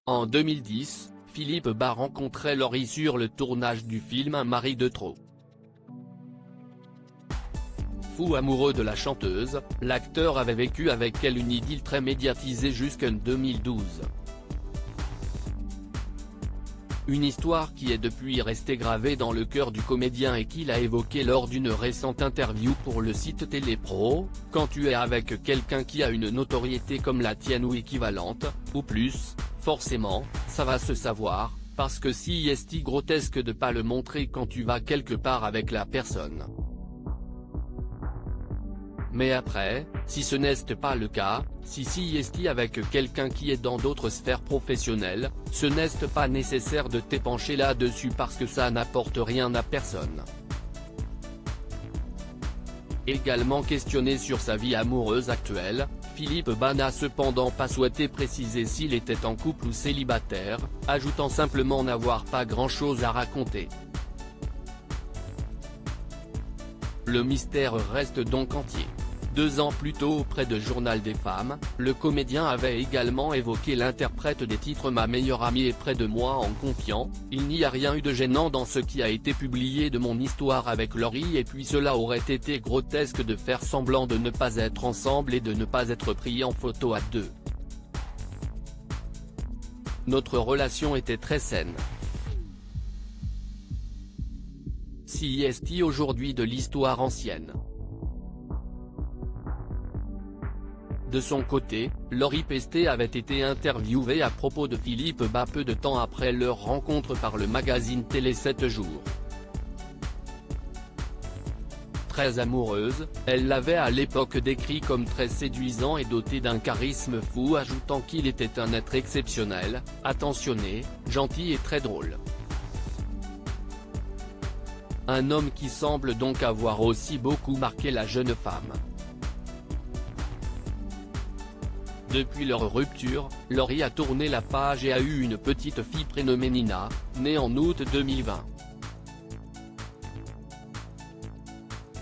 En 2010, Philippe Bas rencontrait Laurie sur le tournage du film Un mari de trop. Fou amoureux de la chanteuse, l'acteur avait vécu avec elle une idylle très médiatisée jusqu'en 2012. Une histoire qui est depuis restée gravée dans le cœur du comédien et qu'il a évoqué lors d'une récente interview pour le site Télépro: quand tu es avec quelqu'un qui a une notoriété comme la tienne ou équivalente, ou plus, forcément, ça va se savoir, parce que si est grotesque de pas le montrer quand tu vas quelque part avec la personne. Mais après, si ce n'est pas le cas, si est avec quelqu'un qui est dans d'autres sphères professionnelles, ce n'est pas nécessaire de t'épancher là-dessus parce que ça n'apporte rien à personne. Également questionné sur sa vie amoureuse actuelle, Philippe Bas n'a cependant pas souhaité préciser s'il était en couple ou célibataire, ajoutant simplement n'avoir pas grand-chose à raconter. Le mystère reste donc entier. 2 ans plus tôt auprès de Journal des femmes, le comédien avait également évoqué l'interprète des titres Ma meilleure amie est près de moi en confiant: il n'y a rien eu de gênant dans ce qui a été publié de mon histoire avec Laurie et puis cela aurait été grotesque de faire semblant de ne pas être ensemble et de ne pas être pris en photo à deux. Notre relation était très saine. Si est aujourd'hui de l'histoire ancienne. De son côté, Laurie Pestet avait été interviewée à propos de Philippe Bas peu de temps après leur rencontre par le magazine Télé 7 jours. Très amoureuse, elle l'avait à l'époque décrit comme très séduisant et doté d'un charisme fou, ajoutant qu'il était un être exceptionnel, attentionné, gentil et très drôle. Un homme qui semble donc avoir aussi beaucoup marqué la jeune femme. Depuis leur rupture, Laurie a tourné la page et a eu une petite fille prénommée Nina, née en août 2020.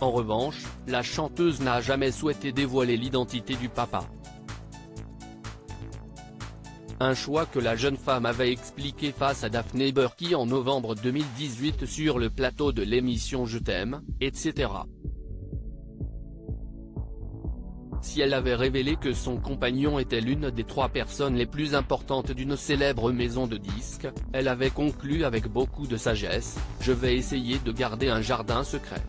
En revanche, la chanteuse n'a jamais souhaité dévoiler l'identité du papa. Un choix que la jeune femme avait expliqué face à Daphné Burki en novembre 2018 sur le plateau de l'émission Je t'aime, etc. Si elle avait révélé que son compagnon était l'une des 3 personnes les plus importantes d'une célèbre maison de disques, elle avait conclu avec beaucoup de sagesse: je vais essayer de garder un jardin secret.